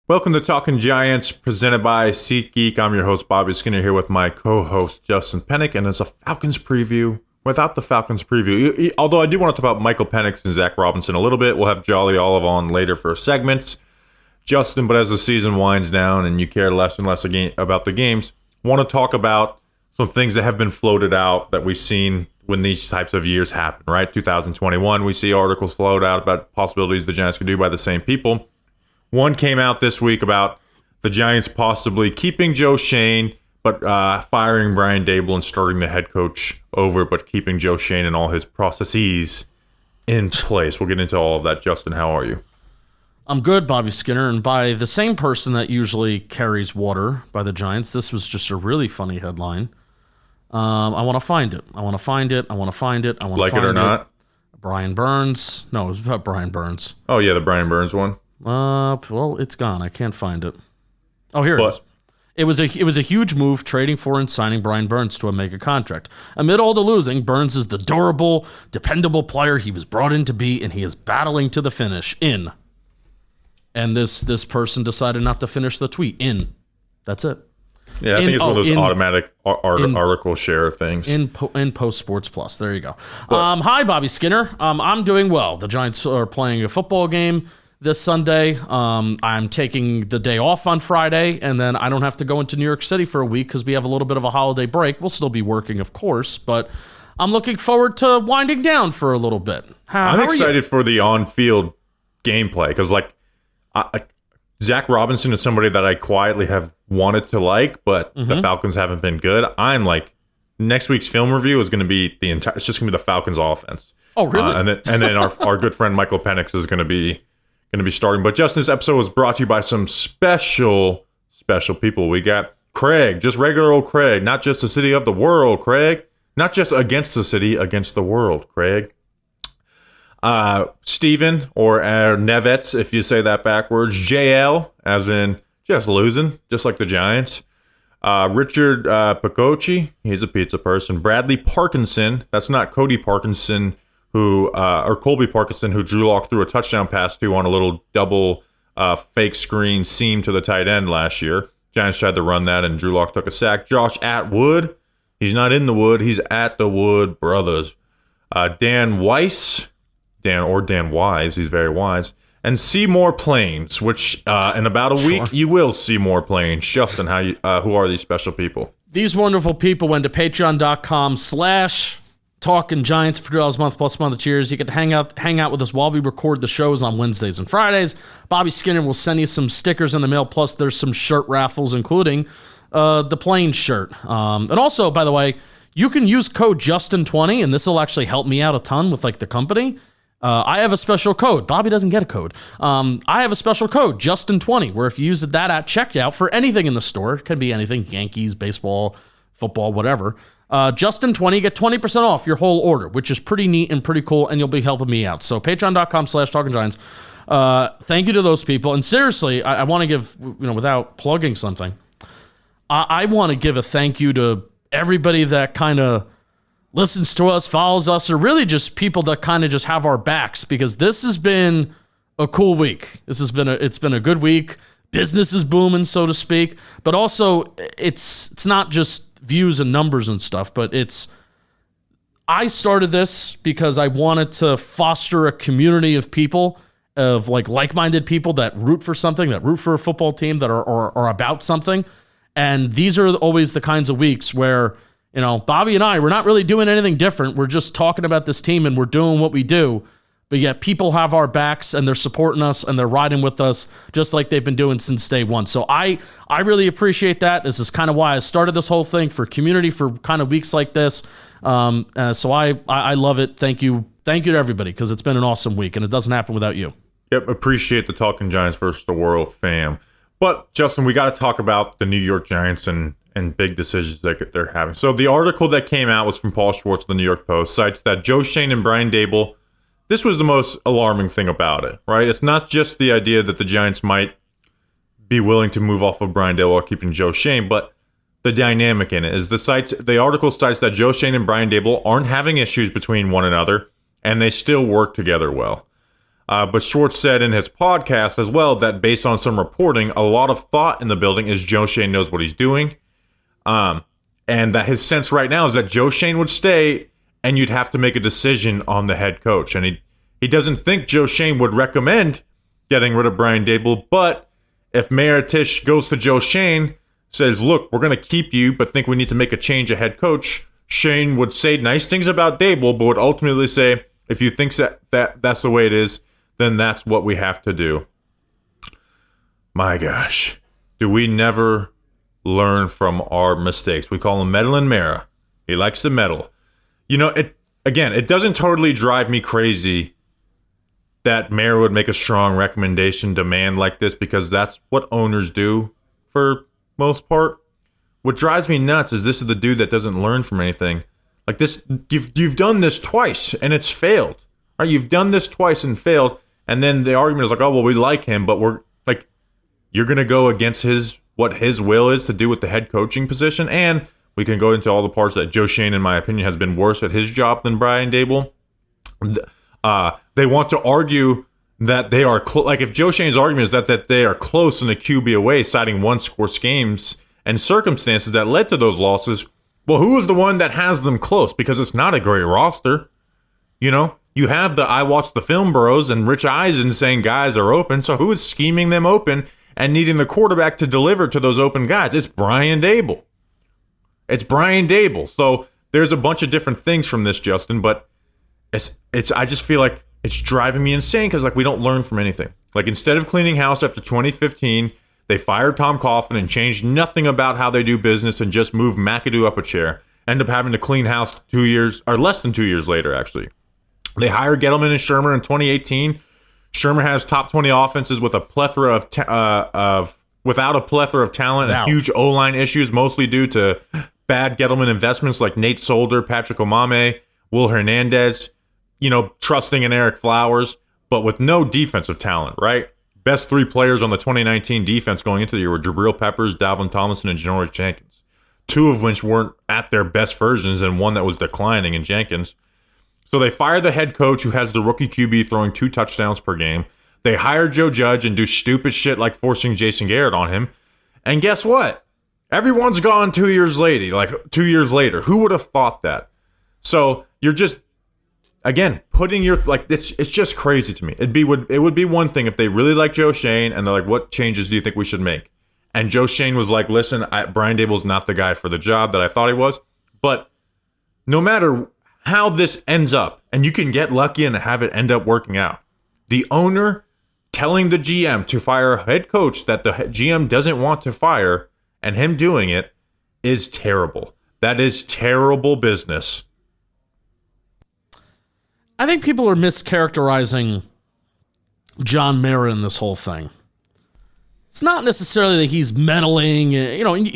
Welcome to Talking Giants, presented by SeatGeek. I'm your host, Bobby Skinner, here with my co-host, Justin Penik, and it's a Falcons preview without the Falcons preview. Although I do want to talk about Michael Penix and Zach Robinson a little bit. We'll have Jolly Olive on later for segments. Justin, but as the season winds down and you care less and less about the games, want to talk about some things that have been floated out that we've seen when these types of years happen, right? 2021, we see articles float out about possibilities the Giants could do by the same people. One came out this week about the Giants possibly keeping Joe Schoen, but firing Brian Daboll and starting the head coach over, but keeping Joe Schoen and all his processes in place. We'll get into all of that. Justin, how are you? I'm good, Bobby Skinner, and by the same person that usually carries water by the Giants, this was just a really funny headline. I want to find it. I want to find it. Like it or not? Brian Burns. No, it was about Brian Burns. Oh, yeah, the Brian Burns one. Well, it's gone. I can't find it. Oh, here it is. It was a huge move, trading for and signing Brian Burns to a mega contract. Amid all the losing, Burns is the durable, dependable player he was brought in to be, and he is battling to the finish. In. And this person decided not to finish the tweet. In. That's it. Yeah, I think it's one of those automatic article share things. In Post Sports Plus. There you go. Hi, Bobby Skinner. I'm doing well. The Giants are playing a football game this Sunday. I'm taking the day off on Friday, and then I don't have to go into New York City for a week because we have a little bit of a holiday break. We'll still be working, of course, but I'm looking forward to winding down for a little bit. I'm excited for the on-field gameplay because, Zach Robinson is somebody that I quietly have wanted to like, but the Falcons haven't been good. I'm next week's film review is going to be it's just going to be the Falcons offense. Oh, really? And then our good friend Michael Penix is going to be starting. But Justin, this episode was brought to you by some special people. We got Craig, just regular old Craig, not just the city of the world, Craig. Not just against the city, against the world, Craig. Steven, or Nevets, if you say that backwards. JL, as in just losing, just like the Giants. Richard Picocci, he's a pizza person. Bradley Parkinson, that's not Cody Parkinson, or Colby Parkinson, who Drew Lock threw a touchdown pass to on a little double fake screen seam to the tight end last year. Giants tried to run that, and Drew Lock took a sack. Josh Atwood, he's not in the wood, he's at the Wood brothers. Dan Wise, he's very wise. And Seymour Plains, which in about a week, you will see more planes. Justin, who are these special people? These wonderful people went to patreon.com/Talking Giants for $2 a month plus month cheers. You get to hang out with us while we record the shows on Wednesdays and Fridays. Bobby Skinner will send you some stickers in the mail, plus there's some shirt raffles, including the Plains shirt. And also, by the way, you can use code Justin20, and this will actually help me out a ton with the company. I have a special code. Bobby doesn't get a code. I have a special code, Justin20, where if you use that at checkout for anything in the store, it can be anything, Yankees, baseball, football, whatever, Justin20, get 20% off your whole order, which is pretty neat and pretty cool, and you'll be helping me out. So patreon.com/Talking Giants. Thank you to those people. And seriously, I want to give, without plugging something, I want to give a thank you to everybody that kind of listens to us, follows us, or really just people that kind of just have our backs, because this has been a cool week. It's been a good week. Business is booming, so to speak, but also it's not just views and numbers and stuff, but I started this because I wanted to foster a community of people, of like-minded people that root for something, that root for a football team, that are about something. And these are always the kinds of weeks where, Bobby and I, we're not really doing anything different. We're just talking about this team and we're doing what we do. But yet people have our backs and they're supporting us and they're riding with us just like they've been doing since day one. So I really appreciate that. This is kind of why I started this whole thing, for community, for kind of weeks like this. So I love it. Thank you. Thank you to everybody, because it's been an awesome week and it doesn't happen without you. Yep, appreciate the Talking Giants versus the World fam. But Justin, we got to talk about the New York Giants and big decisions that they're having. So the article that came out was from Paul Schwartz of the New York Post, cites that Joe Schoen and Brian Daboll, this was the most alarming thing about it, right? It's not just the idea that the Giants might be willing to move off of Brian Daboll while keeping Joe Schoen, but the dynamic in it is the article cites that Joe Schoen and Brian Daboll aren't having issues between one another, and they still work together well. But Schwartz said in his podcast as well that based on some reporting, a lot of thought in the building is Joe Schoen knows what he's doing. And that his sense right now is that Joe Schoen would stay and you'd have to make a decision on the head coach. And he doesn't think Joe Schoen would recommend getting rid of Brian Daboll. But if Mayor Tisch goes to Joe Schoen, says, look, we're going to keep you, but think we need to make a change of head coach, Schoen would say nice things about Daboll, but would ultimately say, if you think that's the way it is, then that's what we have to do. My gosh. Do we never learn from our mistakes? We call him Meddling Mara. He likes to meddle. It doesn't totally drive me crazy that Mara would make a strong recommendation demand like this, because that's what owners do for most part. What drives me nuts is this is the dude that doesn't learn from anything. Like this, you've done this twice and it's failed. Right? You've done this twice and failed, and then the argument is like, oh well, we like him, but we're like, you're gonna go against what his will is to do with the head coaching position. And we can go into all the parts that Joe Schoen, in my opinion, has been worse at his job than Brian Daboll. They want to argue that they are like if Joe Schoen's argument is that they are close and a QB away, citing one-score games and circumstances that led to those losses. Well, who is the one that has them close? Because it's not a great roster. You have the I watched the film bros and Rich Eisen saying guys are open. So who is scheming them open and needing the quarterback to deliver to those open guys? It's Brian Daboll. It's Brian Daboll. So there's a bunch of different things from this, Justin, but it's I just feel like it's driving me insane because we don't learn from anything. Like instead of cleaning house after 2015, they fired Tom Coughlin and changed nothing about how they do business and just moved McAdoo up a chair. End up having to clean house 2 years, or less than 2 years later, actually. They hired Gettleman and Shermer in 2018. Shermer has top 20 offenses with a plethora without a plethora of talent and huge O-line issues, mostly due to bad Gettleman investments like Nate Solder, Patrick Omame, Will Hernandez, trusting in Eric Flowers, but with no defensive talent, right? Best three players on the 2019 defense going into the year were Jabril Peppers, Dalvin Tomlinson, and Janoris Jenkins, two of which weren't at their best versions and one that was declining in Jenkins. So they fired the head coach who has the rookie QB throwing 2 touchdowns per game. They hired Joe Judge and do stupid shit like forcing Jason Garrett on him. And guess what? Everyone's gone 2 years later. Who would have thought that? So you're just, again, putting your, it's just crazy to me. It would be one thing if they really like Joe Schoen and they're like, what changes do you think we should make? And Joe Schoen was like, listen, Brian Daboll's not the guy for the job that I thought he was. But no matter how this ends up, and you can get lucky and have it end up working out, the owner telling the GM to fire a head coach that the GM doesn't want to fire and him doing it is terrible. That is terrible business. I think people are mischaracterizing John Mara in this whole thing. It's not necessarily that he's meddling.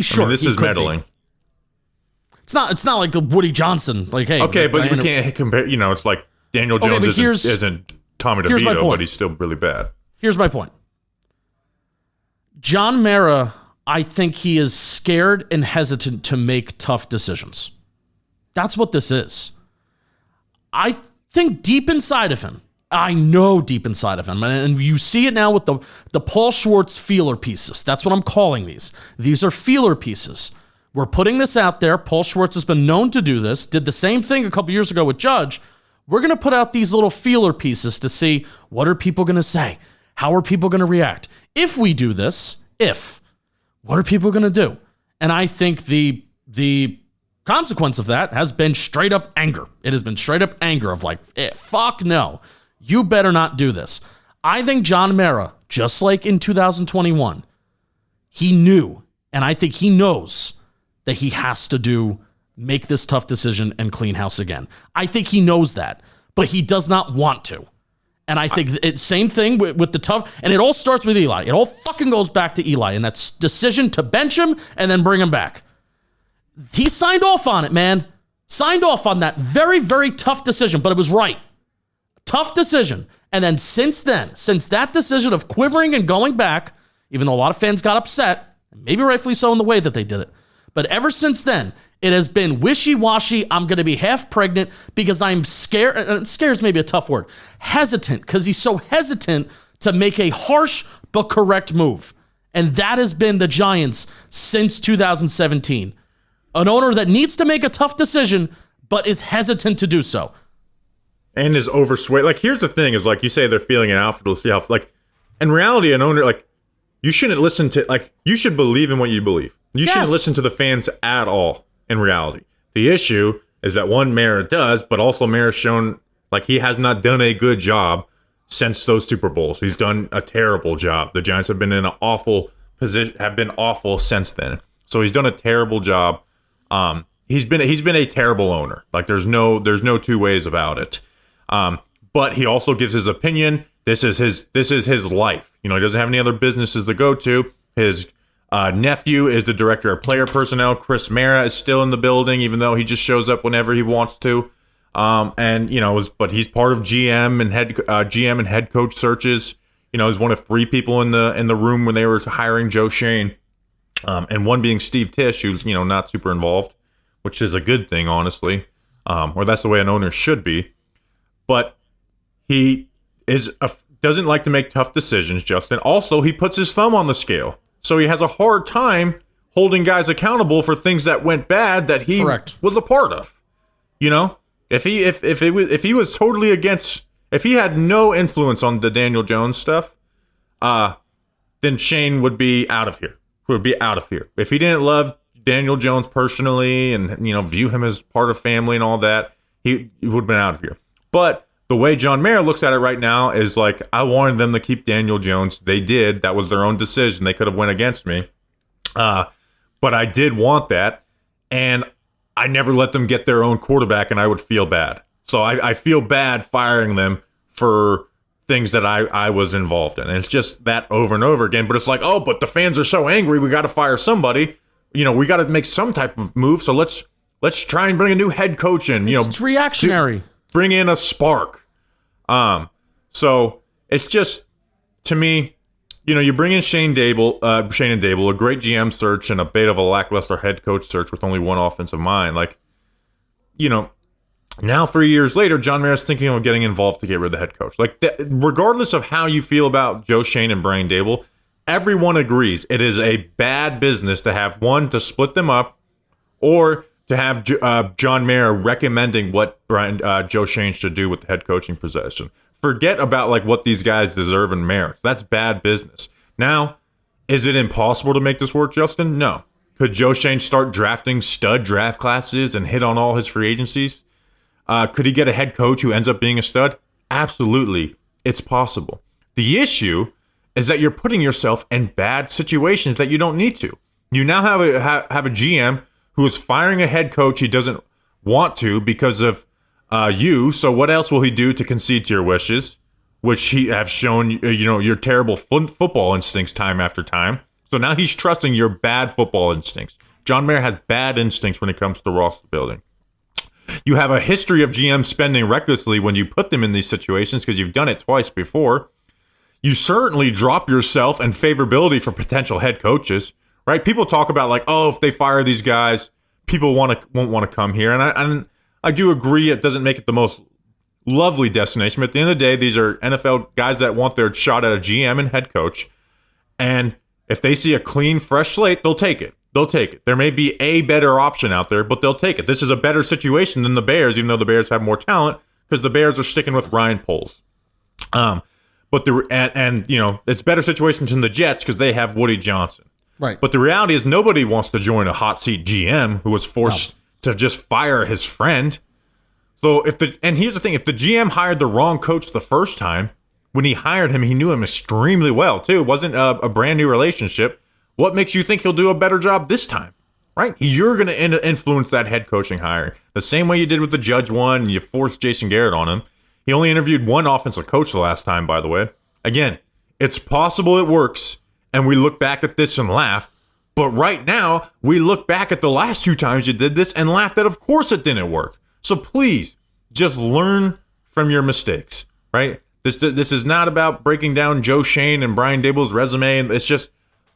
Sure, this is meddling. Be. It's not like the Woody Johnson. Like, hey, okay, but we can't compare. It's like Daniel Jones isn't Tommy DeVito, but he's still really bad. Here's my point. John Mara, I think he is scared and hesitant to make tough decisions. That's what this is. I think deep inside of him, I know deep inside of him, and you see it now with the Paul Schwartz feeler pieces. That's what I'm calling these. These are feeler pieces. We're putting this out there. Paul Schwartz has been known to do this, did the same thing a couple years ago with Judge. We're going to put out these little feeler pieces to see what are people going to say? How are people going to react? If we do this, what are people going to do? And I think the consequence of that has been straight up anger. It has been straight up anger of fuck no. You better not do this. I think John Mara, just like in 2021, he knew, and I think he knows that he has to make this tough decision and clean house again. I think he knows that, but he does not want to. And I think same thing with the tough, and it all starts with Eli. It all fucking goes back to Eli and that decision to bench him and then bring him back. He signed off on it, man. Signed off on that very, very tough decision, but it was right. Tough decision. And then since that decision of quivering and going back, even though a lot of fans got upset, maybe rightfully so in the way that they did it, But ever since then, it has been wishy-washy. I'm going to be half pregnant because I'm scared. Scared is maybe a tough word. Hesitant, because he's so hesitant to make a harsh but correct move. And that has been the Giants since 2017. An owner that needs to make a tough decision, but is hesitant to do so. And is overswayed. Like, here's the thing, is like you say they're feeling it out to see how, like, in reality, an owner, like, you shouldn't listen to, like, you should believe in what you believe. You shouldn't listen to the fans at all, in reality. The issue is that one, Mara does, but also Mara's shown, like, he has not done a good job since those Super Bowls. He's done a terrible job. The Giants have been in an awful position, have been awful since then. So he's done a terrible job. He's been a terrible owner. Like, there's no two ways about it. But he also gives his opinion. This is his life. You know, he doesn't have any other businesses to go to. His nephew is the director of player personnel. Chris Mara is still in the building, even though he just shows up whenever he wants to. And you know, but he's part of GM and head coach searches. You know, he's one of 3 people in the room when they were hiring Joe Schoen, and one being Steve Tisch, who's, you know, not super involved, which is a good thing, honestly. Or that's the way an owner should be. But he doesn't like to make tough decisions, Justin. Also, he puts his thumb on the scale. So he has a hard time holding guys accountable for things that went bad that he was a part of. You know, if he was totally against, if he had no influence on the Daniel Jones stuff, then Shane would be out of here. If he didn't love Daniel Jones personally and, you know, view him as part of family and all that, he would have been out of here. But the way John Mara looks at it right now is like, I wanted them to keep Daniel Jones. They did. That was their own decision. They could have went against me. But I did want that. And I never let them get their own quarterback, and I would feel bad. So I feel bad firing them for things that I was involved in. And it's just that over and over again. But it's like, oh, but the fans are so angry. We got to fire somebody. You know, we got to make some type of move. So let's try and bring a new head coach in. You know, it's reactionary. Bring in a spark. So it's just, to me, you know, you bring in Shane and Daboll, a great GM search and a bit of a lackluster head coach search with only one offensive mind. Like, you know, now 3 years later, John Mara's thinking of getting involved to get rid of the head coach. Like, regardless of how you feel about Joe Schoen and Brian Daboll, everyone agrees it is a bad business to have one, to split them up, or to have John Mara recommending what Joe Schoen should do with the head coaching position. Forget about like what these guys deserve and merit. That's bad business. Now, is it impossible to make this work, Justin? No. Could Joe Schoen start drafting stud draft classes and hit on all his free agencies? Could he get a head coach who ends up being a stud? Absolutely. It's possible. The issue is that you're putting yourself in bad situations that you don't need to. You now have a GM who is firing a head coach he doesn't want to because of you. So what else will he do to concede to your wishes, which he have shown, you know, your terrible football instincts time after time. So now he's trusting your bad football instincts. John Mara has bad instincts when it comes to roster building. You have a history of GM spending recklessly when you put them in these situations because you've done it twice before. You certainly drop yourself and favorability for potential head coaches. Right? People talk about like, oh, if they fire these guys, people won't want to come here. And I do agree it doesn't make it the most lovely destination. But at the end of the day, these are NFL guys that want their shot at a GM and head coach. And if they see a clean, fresh slate, they'll take it. There may be a better option out there, but they'll take it. This is a better situation than the Bears, even though the Bears have more talent, because the Bears are sticking with Ryan Poles. But you know, it's a better situation than the Jets because they have Woody Johnson. Right. But the reality is nobody wants to join a hot seat GM who was forced to just fire his friend. So and here's the thing, if the GM hired the wrong coach the first time, when he hired him, he knew him extremely well too. It wasn't a brand new relationship. What makes you think he'll do a better job this time? Right? You're going to influence that head coaching hire. The same way you did with the Judge one, and you forced Jason Garrett on him. He only interviewed one offensive coach the last time, by the way. Again, it's possible it works. And we look back at this and laugh. But right now, we look back at the last 2 times you did this and laugh that of course it didn't work. So please, just learn from your mistakes, right? This is not about breaking down Joe Schoen and Brian Daboll's resume. It's just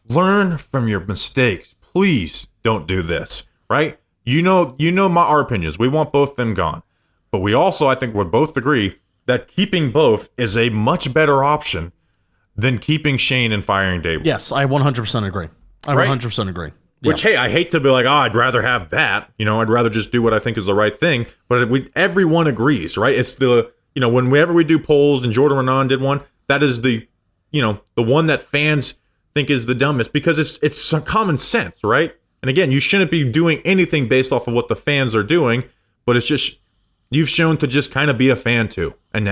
learn from your mistakes. Please. don't do this, right? You know our opinions. We want both them gone. But we also, I think, would both agree that keeping both is a much better option than keeping Schoen and firing Daboll. Yes, I 100% agree. I 100% agree. Yeah. Which, hey, I hate to be like, I'd rather have that. I'd rather just do what I think is the right thing. But everyone agrees, right? It's whenever we do polls, and Jordan Renan did one, that is the one that fans think is the dumbest because it's some common sense, right? And again, you shouldn't be doing anything based off of what the fans are doing, but it's just you've shown to just kind of be a fan too and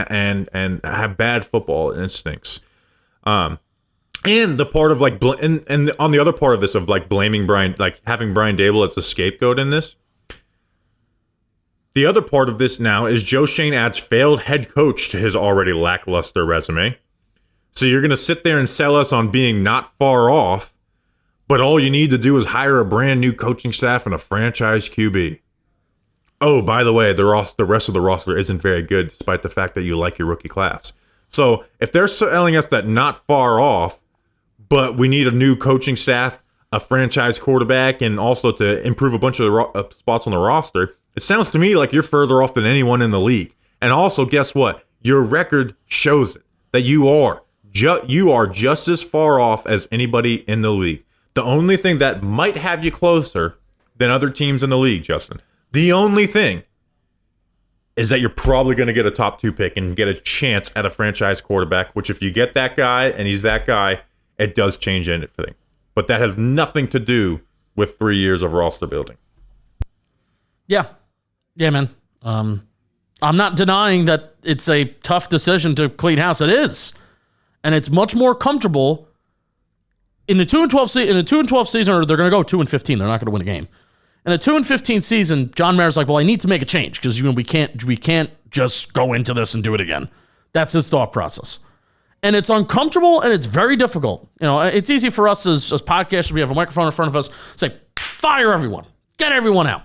have bad football instincts. And the part of like and on the other part of this of like blaming Brian, like having Brian Daboll as a scapegoat in this. The other part of this now is Joe Schoen adds failed head coach to his already lackluster resume. So you're going to sit there and sell us on being not far off, but all you need to do is hire a brand new coaching staff and a franchise QB. Oh, by the way, the rest of the roster isn't very good, despite the fact that you like your rookie class. So if they're telling us that not far off, but we need a new coaching staff, a franchise quarterback, and also to improve a bunch of the spots on the roster, it sounds to me like you're further off than anyone in the league. And also, guess what? Your record shows it, that you are just as far off as anybody in the league. The only thing that might have you closer than other teams in the league, Justin, the only thing is that you're probably going to get a top 2 pick and get a chance at a franchise quarterback, which if you get that guy and he's that guy, it does change anything. But that has nothing to do with 3 years of roster building. Yeah, man. I'm not denying that it's a tough decision to clean house. It is. And it's much more comfortable in the 2-12 season, or they're going to go 2-15. They're not going to win a game. In a 2-15 season, John Mayer's like, well, I need to make a change because we can't just go into this and do it again. That's his thought process. And it's uncomfortable and it's very difficult. It's easy for us as podcasters. We have a microphone in front of us. Say, fire everyone. Get everyone out.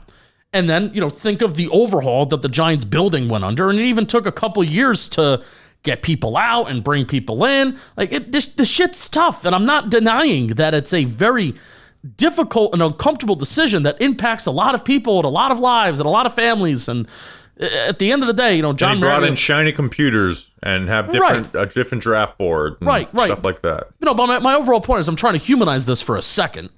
And then, think of the overhaul that the Giants building went under. And it even took a couple years to get people out and bring people in. The shit's tough. And I'm not denying that it's a very difficult and uncomfortable decision that impacts a lot of people and a lot of lives and a lot of families. And at the end of the day, John Mayer brought in shiny computers and have a different draft board and stuff like that. But my overall point is I'm trying to humanize this for a second.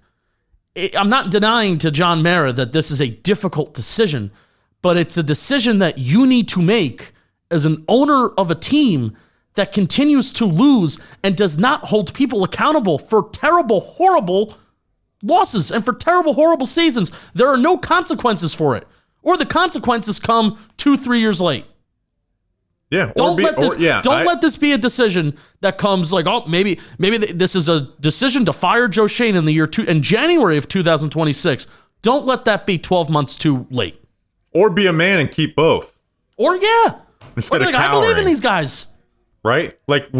I'm not denying to John Mayer that this is a difficult decision, but it's a decision that you need to make as an owner of a team that continues to lose and does not hold people accountable for terrible, horrible losses and for terrible, horrible seasons. There are no consequences for it. Or the consequences come 2-3 years late. Yeah. Don't let this be a decision that comes like, oh, maybe this is a decision to fire Joe Schoen in January of 2026. Don't let that be 12 months too late. Or be a man and keep both. Instead of cowering. I believe in these guys. Right? Like,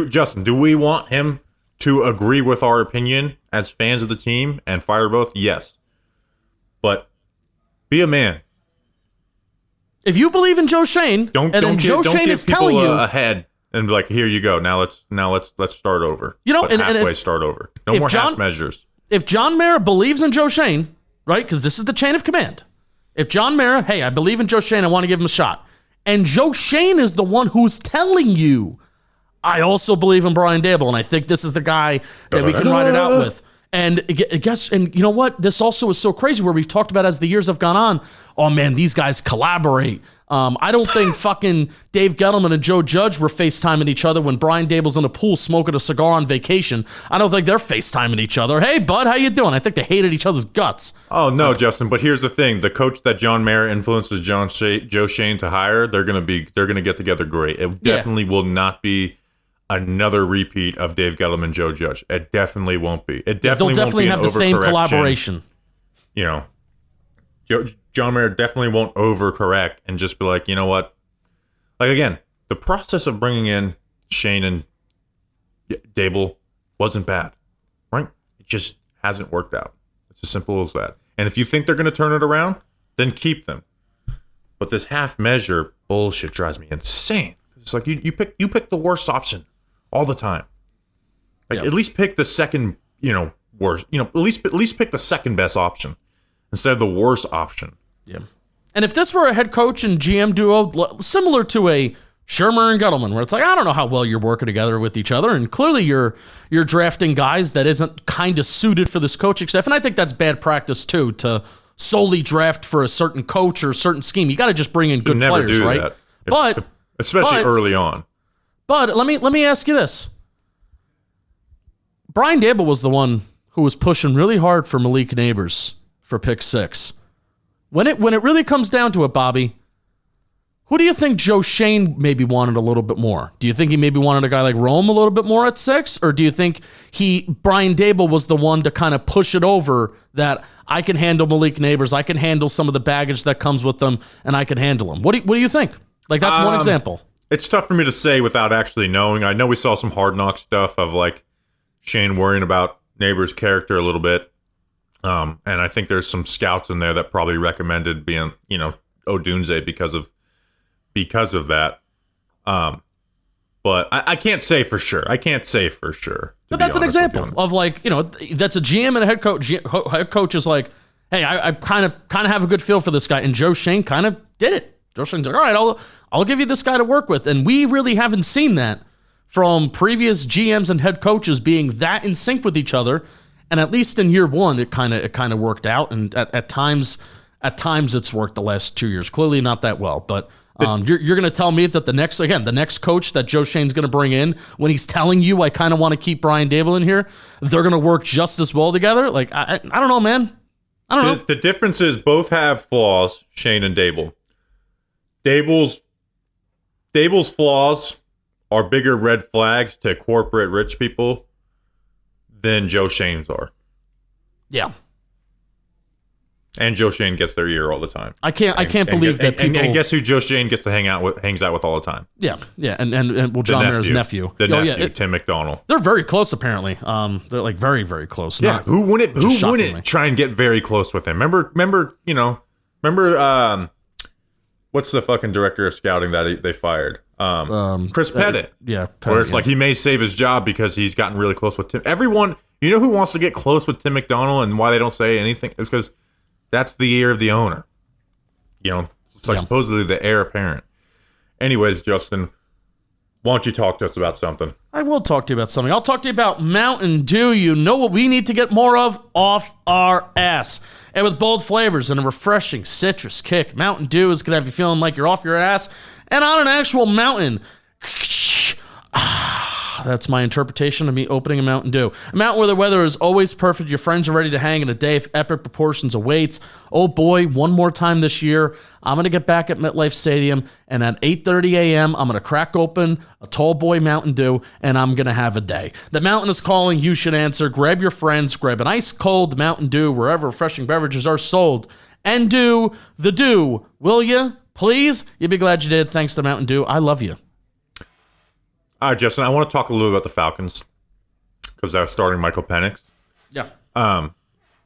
Justin, do we want him to agree with our opinion as fans of the team and fire both? Yes. But be a man. If you believe in Joe Schoen, Joe Schoen is telling you ahead and be like, here you go. Now let's start over. Start over. No more half measures. If John Mayer believes in Joe Schoen, right? Because this is the chain of command. If John Mayer, hey, I believe in Joe Schoen, I want to give him a shot. And Joe Schoen is the one who's telling you, I also believe in Brian Daboll, and I think this is the guy that we can ride it out with. And you know what? This also is so crazy where we've talked about as the years have gone on, oh man, these guys collaborate. I don't think fucking Dave Gettleman and Joe Judge were FaceTiming each other when Brian Daboll's in a pool smoking a cigar on vacation. I don't think they're FaceTiming each other. Hey, bud, how you doing? I think they hated each other's guts. Oh, no, Justin, but here's the thing. The coach that John Mayer influences Joe Schoen to hire, they're going to get together great. It definitely will not be another repeat of Dave Gettleman, Joe Judge. It definitely won't be. They'll definitely have the same collaboration. John Mayer definitely won't overcorrect and just be like, you know what? Like, again, the process of bringing in Schoen and Daboll wasn't bad, right? It just hasn't worked out. It's as simple as that. And if you think they're going to turn it around, then keep them. But this half measure bullshit drives me insane. It's like you pick the worst option all the time. Like, at least pick the second, worst. At least pick the second best option instead of the worst option. Yeah. And if this were a head coach and GM duo similar to a Shermer and Gettleman, where it's like, I don't know how well you're working together with each other, and clearly you're drafting guys that isn't kind of suited for this coaching staff, and I think that's bad practice too, to solely draft for a certain coach or a certain scheme. You got to just bring in good players, right? That. But especially early on. But let me ask you this: Brian Daboll was the one who was pushing really hard for Malik Neighbors for pick 6. When it really comes down to it, Bobby, who do you think Joe Schoen maybe wanted a little bit more? Do you think he maybe wanted a guy like Rome a little bit more at 6? Or do you think Brian Daboll was the one to kind of push it over that I can handle Malik Neighbors, I can handle some of the baggage that comes with them, and I can handle him? What do you think? Like, that's one example. It's tough for me to say without actually knowing. I know we saw some Hard Knock stuff of like Schoen worrying about Neighbors' character a little bit. And I think there's some scouts in there that probably recommended being, Odunze because of that. But I can't say for sure. But that's an example of like, that's a GM and a head coach. Head coach is like, hey, I kind of have a good feel for this guy. And Joe Schoen kind of did it. Joe Schoen's like, all right, I'll give you this guy to work with. And we really haven't seen that from previous GMs and head coaches being that in sync with each other. And at least in year one, it kind of worked out. And at times it's worked the last 2 years. Clearly not that well. But you're going to tell me that the next coach that Joe Schoen's going to bring in, when he's telling you I kind of want to keep Brian Daboll in here, they're going to work just as well together? Like, I don't know, man. I don't know. The difference is both have flaws, Schoen and Daboll. Daboll's flaws are bigger red flags to corporate rich people than Joe Schoen's are. Yeah. And Joe Schoen gets their ear all the time. I can't believe that people. And guess who Joe Schoen gets to hangs out with all the time? Yeah, and John Mayer's nephew. Tim McDonald. They're very close, apparently. They're like very, very close. Yeah, who wouldn't try and get very close with him? Remember, what's the fucking director of scouting that they fired? Chris Pettit. Yeah, where it's like he may save his job because he's gotten really close with Tim. Everyone, who wants to get close with Tim McDonald and why they don't say anything? It's because that's the ear of the owner. It's like supposedly the heir apparent. Anyways, Justin, why don't you talk to us about something? I will talk to you about something. I'll talk to you about Mountain Dew. You know what we need to get more of? Off our ass. And with bold flavors and a refreshing citrus kick, Mountain Dew is going to have you feeling like you're off your ass and on an actual mountain. That's my interpretation of me opening a Mountain Dew. A mountain where the weather is always perfect, your friends are ready to hang, and a day of epic proportions awaits. Oh boy, one more time this year, I'm going to get back at MetLife Stadium, and at 8:30 a.m., I'm going to crack open a tall boy Mountain Dew, and I'm going to have a day. The mountain is calling, you should answer. Grab your friends, grab an ice cold Mountain Dew wherever refreshing beverages are sold, and do the Dew, will you? Please? You'll be glad you did. Thanks to Mountain Dew. I love you. All right, Justin, I want to talk a little about the Falcons because they're starting Michael Penix. Yeah. And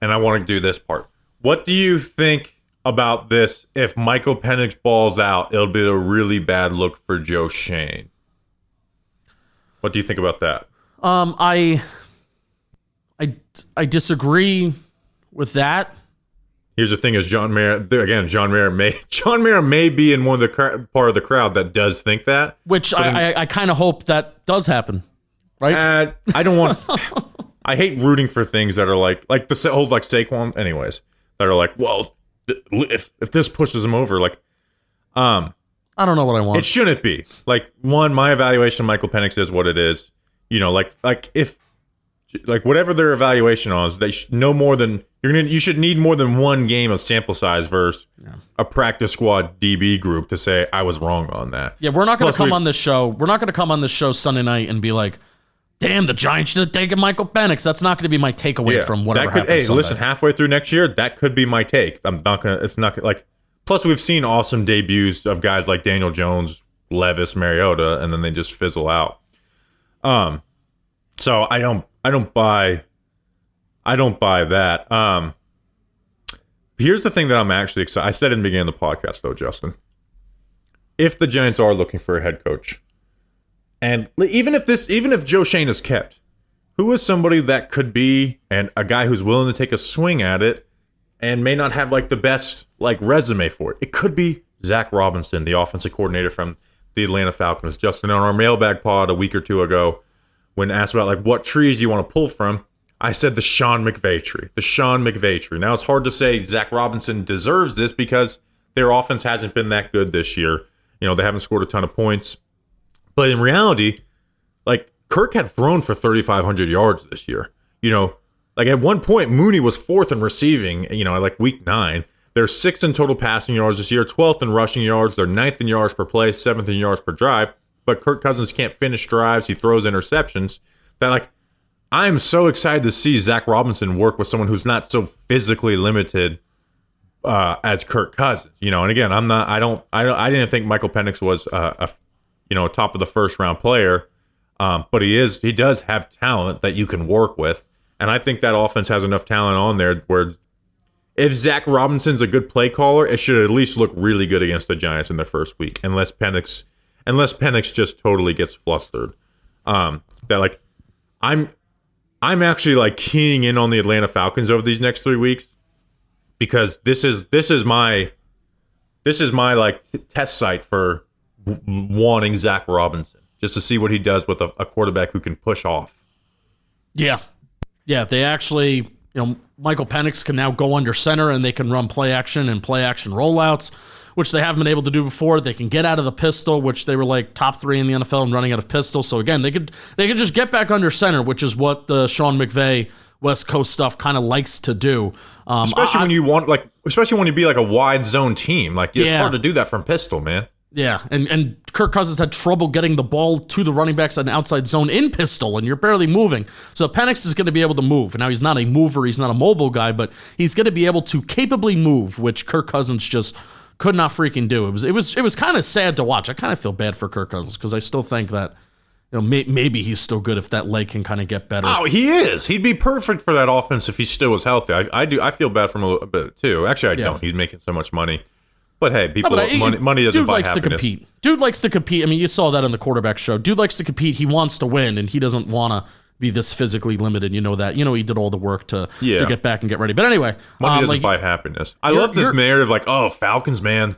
I want to do this part. What do you think about this? If Michael Penix balls out, it'll be a really bad look for Joe Schoen. What do you think about that? I disagree with that. Here's the thing: is John Mayer may be in one of the part of the crowd that does think that, which I kind of hope that does happen, right? I don't want. I hate rooting for things that are like the whole Saquon, anyways. That are like, well, if this pushes him over, I don't know what I want. It shouldn't be. My evaluation of Michael Penix is what it is. If whatever their evaluation on is, they no more than. You should need more than one game of sample size versus a practice squad DB group to say I was wrong on that. Yeah, we're not going to come on this show. We're not going to come on this show Sunday night and be like, "Damn, the Giants should have taken Michael Penix." That's not going to be my takeaway from whatever happens. Hey, Sunday. Listen, halfway through next year, that could be my take. I'm not gonna. It's not like. Plus, we've seen awesome debuts of guys like Daniel Jones, Levis, Mariota, and then they just fizzle out. So I don't buy that. Here's the thing that I'm actually excited. I said in the beginning of the podcast, though, Justin. If the Giants are looking for a head coach, and even if Joe Schoen is kept, who is somebody that could be and a guy who's willing to take a swing at it and may not have like the best like resume for it? It could be Zach Robinson, the offensive coordinator from the Atlanta Falcons. Justin, on our mailbag pod a week or two ago, when asked about like what trees do you want to pull from, I said the Sean McVay tree. The Sean McVay tree. Now it's hard to say Zach Robinson deserves this because their offense hasn't been that good this year. You know, they haven't scored a ton of points. But in reality, like Kirk had thrown for 3,500 yards this year. You know, like at one point, Mooney was 4th in receiving, you know, like week 9. They're 6th in total passing yards this year, 12th in rushing yards. They're 9th in yards per play, 7th in yards per drive. But Kirk Cousins can't finish drives. He throws interceptions. That, like, I am so excited to see Zach Robinson work with someone who's not so physically limited as Kirk Cousins. You know, and again, I didn't think Michael Penix was a top of the first round player. But he does have talent that you can work with. And I think that offense has enough talent on there where if Zach Robinson's a good play caller, it should at least look really good against the Giants in their first week, unless Penix just totally gets flustered. I'm actually like keying in on the Atlanta Falcons over these next 3 weeks because this is my like test site for wanting Zach Robinson, just to see what he does with a quarterback who can push off. Yeah. They actually, Michael Penix can now go under center and they can run play action and play action rollouts, which they haven't been able to do before. They can get out of the pistol, which they were like top 3 in the NFL and running out of pistol. So again, they could just get back under center, which is what the Sean McVay West Coast stuff kind of likes to do. Especially when you be like a wide zone team. Like it's hard to do that from pistol, man. Yeah, and Kirk Cousins had trouble getting the ball to the running backs at an outside zone in pistol, and you're barely moving. So Penix is going to be able to move. Now, he's not a mover, he's not a mobile guy, but he's going to be able to capably move, which Kirk Cousins just could not freaking do. It was kind of sad to watch. I kind of feel bad for Kirk Cousins because I still think that maybe he's still good if that leg can kind of get better. Oh, he is. He'd be perfect for that offense if he still was healthy. I feel bad for him a little bit too. Actually, I don't. He's making so much money. But hey, money doesn't buy happiness. To compete. Dude likes to compete. I mean, you saw that in the quarterback show. Dude likes to compete. He wants to win, and he doesn't want to be this physically limited. You know that. You know he did all the work to get back and get ready. But anyway, money doesn't buy happiness. I love this narrative, like, oh, Falcons, man.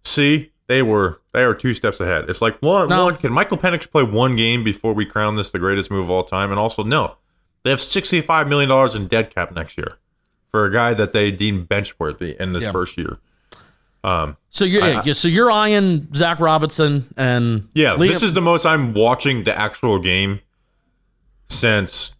See, they were 2 steps ahead. It's like one. Can Michael Penix play one game before we crown this the greatest move of all time? And also, no, they have $65 million in dead cap next year for a guy that they deem bench worthy in this first year. So you're eyeing Zach Robinson and Liam. This is the most I'm watching the actual game since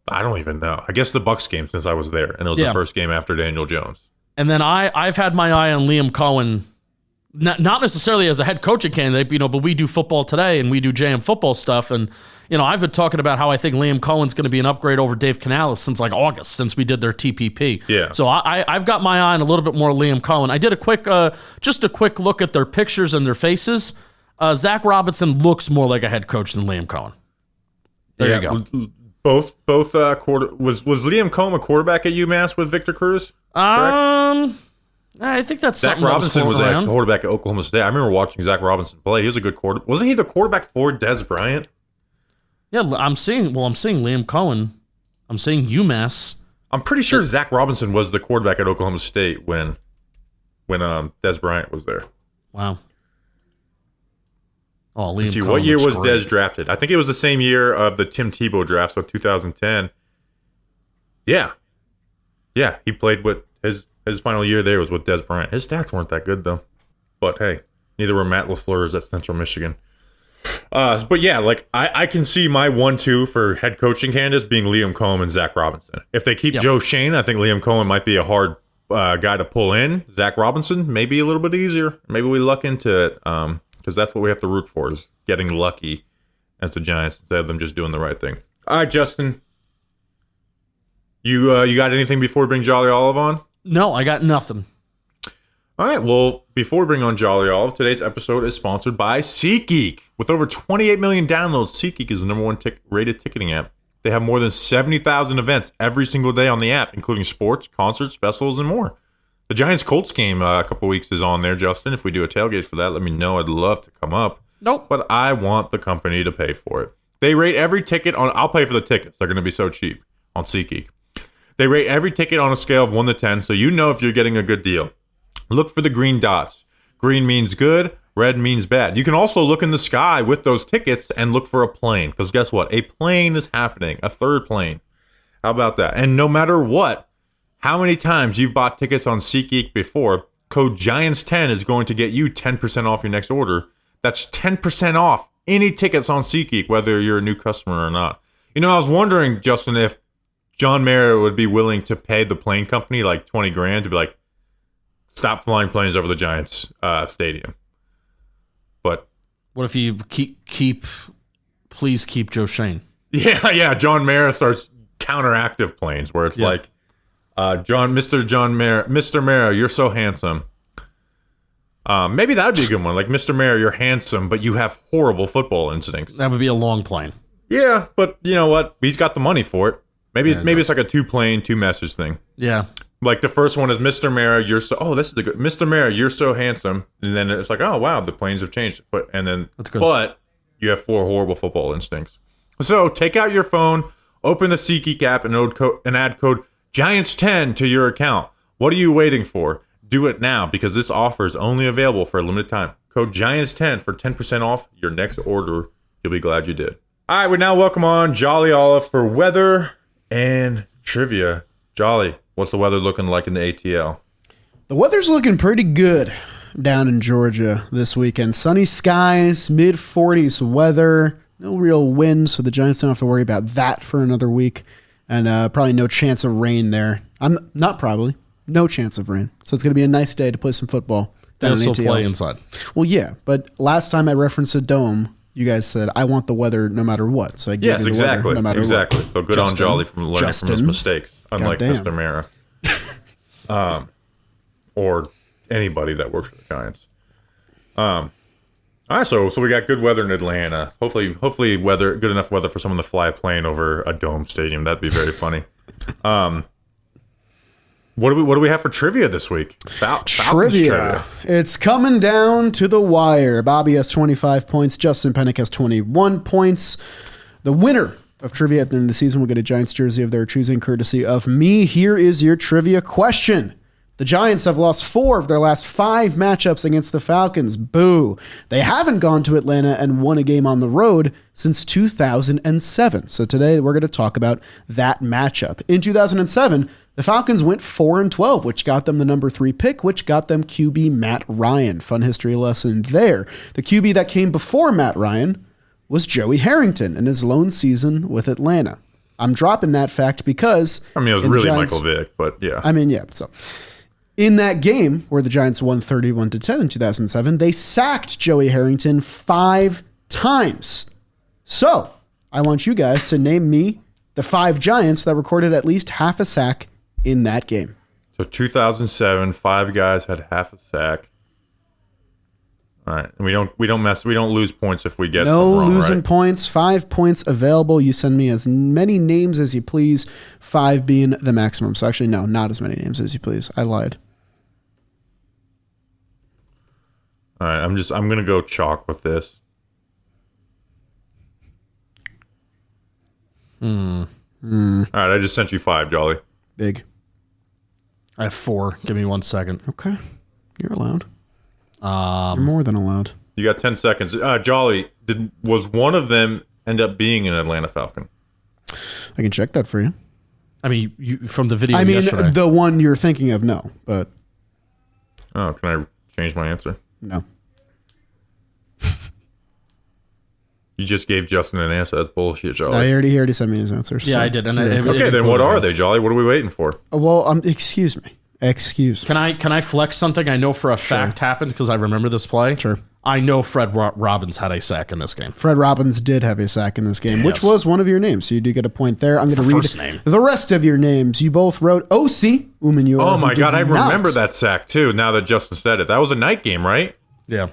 I don't even know. I guess the Bucs game since I was there, and it was the first game after Daniel Jones. And then I've had my eye on Liam Cohen, not necessarily as a head coaching candidate, but we do football today and we do JM football stuff, and I've been talking about how I think Liam Cohen's going to be an upgrade over Dave Canales since like August, since we did their TPP. Yeah. So I've got my eye on a little bit more Liam Cohen. I did a quick look at their pictures and their faces. Zach Robinson looks more like a head coach than Liam Cohen. There you go. Both was Liam Cohen a quarterback at UMass with Victor Cruz? I think that's Zach something Robinson was around. a quarterback at Oklahoma State. I remember watching Zach Robinson play. He was a good quarterback. Wasn't he the quarterback for Des Bryant? Yeah, I'm seeing Liam Cohen. I'm seeing UMass. I'm pretty sure Zach Robinson was the quarterback at Oklahoma State when Des Bryant was there. Wow. Oh, Liam Cohen. What year was great. Des drafted? I think it was the same year of the Tim Tebow draft, so 2010. Yeah, he played with his final year there was with Des Bryant. His stats weren't that good though, but hey, neither were Matt LaFleur's at Central Michigan. But yeah, like I can see my 1-2 for head coaching candidates being Liam Cohen and Zach Robinson. If they keep Joe Shane, I think Liam Cohen might be a hard guy to pull in. Zach Robinson, maybe a little bit easier. Maybe we luck into it because that's what we have to root for is getting lucky as the Giants instead of them just doing the right thing. All right, Justin, you got anything before we bring Jolly Olive on? No, I got nothing. All right, well, before we bring on Jolly Olive, today's episode is sponsored by SeatGeek. With over 28 million downloads, SeatGeek is the number one rated ticketing app. They have more than 70,000 events every single day on the app, including sports, concerts, festivals, and more. The Giants-Colts game a couple weeks is on there, Justin. If we do a tailgate for that, let me know. I'd love to come up. Nope. But I want the company to pay for it. They rate every ticket on. I'll pay for the tickets. They're going to be so cheap on SeatGeek. They rate every ticket on a scale of 1 to 10, so you know if you're getting a good deal. Look for the green dots. Green means good. Red means bad. You can also look in the sky with those tickets and look for a plane. Because guess what? A plane is happening. A third plane. How about that? And no matter what, how many times you've bought tickets on SeatGeek before, code GIANTS10 is going to get you 10% off your next order. That's 10% off any tickets on SeatGeek, whether you're a new customer or not. You know, I was wondering, Justin, if John Mayer would be willing to pay the plane company like $20,000 to be like, stop flying planes over the Giants stadium. But what if you please keep Joe Shane? Yeah. John Mayer starts counteractive planes where it's like, Mr. Mayer, you're so handsome. Maybe that would be a good one. Like, Mr. Mayer, you're handsome, but you have horrible football instincts. That would be a long plane. Yeah, but you know what? He's got the money for it. Maybe it's like a 2-plane, 2-message thing. Yeah. Like the first one is Mr. Mayer, you're so. Oh, this is the good. Mr. Mayer, you're so handsome, and then it's like, oh wow, the planes have changed. But you have 4 horrible football instincts. So take out your phone, open the SeatGeek app, and add code Giants10 to your account. What are you waiting for? Do it now because this offer is only available for a limited time. Code Giants10 for 10% off your next order. You'll be glad you did. All right, we now welcome on Jolly Olive for weather and trivia. Jolly, what's the weather looking like in the ATL? The weather's looking pretty good down in Georgia this weekend. Sunny skies, mid-40s weather, no real wind, so the Giants don't have to worry about that for another week. And probably no chance of rain there. No chance of rain. So it's going to be a nice day to play some football down in ATL. Also play inside. Well, yeah, but last time I referenced a dome, you guys said, I want the weather no matter what. So I gave you the weather no matter what. So good on Jolly from learning from his mistakes, unlike Mr. Mara. Or anybody that works for the Giants. All right, so we got good weather in Atlanta. Hopefully good enough weather for someone to fly a plane over a dome stadium. That'd be very funny. What do we have for trivia this week? Trivia. It's coming down to the wire. Bobby has 25 points. Justin Penik has 21 points. The winner of trivia at the end of the season will get a Giants jersey of their choosing, courtesy of me. Here is your trivia question. The Giants have lost 4 of their last 5 matchups against the Falcons. Boo. They haven't gone to Atlanta and won a game on the road since 2007. So today we're going to talk about that matchup. In 2007, the Falcons went 4-12, which got them the number 3 pick, which got them QB Matt Ryan. Fun history lesson there. The QB that came before Matt Ryan was Joey Harrington in his lone season with Atlanta. I'm dropping that fact because... it was really Giants, Michael Vick, but yeah. So in that game where the Giants won 31-10 in 2007, they sacked Joey Harrington 5 times. So I want you guys to name me the 5 Giants that recorded at least half a sack in that game. So 2007, 5 guys had half a sack. All right, and we don't lose points if we get no wrong, losing right? points. 5 points available. You send me as many names as you please. 5 being the maximum. So actually, no, not as many names as you please. I lied. All right, I'm gonna go chalk with this. All right, I just sent you 5, Jolly. Big. I have 4. Give me 1 second. Okay, you're allowed. You're more than allowed. You got 10 seconds. Jolly, was one of them end up being an Atlanta Falcon? I can check that for you. I mean, from the video yesterday. The one you're thinking of, no, but... Oh, can I change my answer? No. You just gave Justin an answer. That's bullshit, Jolly. No, he already sent me his answers. Yeah, so. I did. And okay, then what are they, Jolly? What are we waiting for? Well, excuse me. Can I flex something I know for a fact happened because I remember this play? Sure. I know Fred Robbins had a sack in this game. Fred Robbins did have a sack in this game, which was one of your names. So you do get a point there. I'm going to read the rest of your names. You both wrote O.C. Umenyiora. Oh, my God. I remember that sack, too, now that Justin said it. That was a night game, right? Yeah.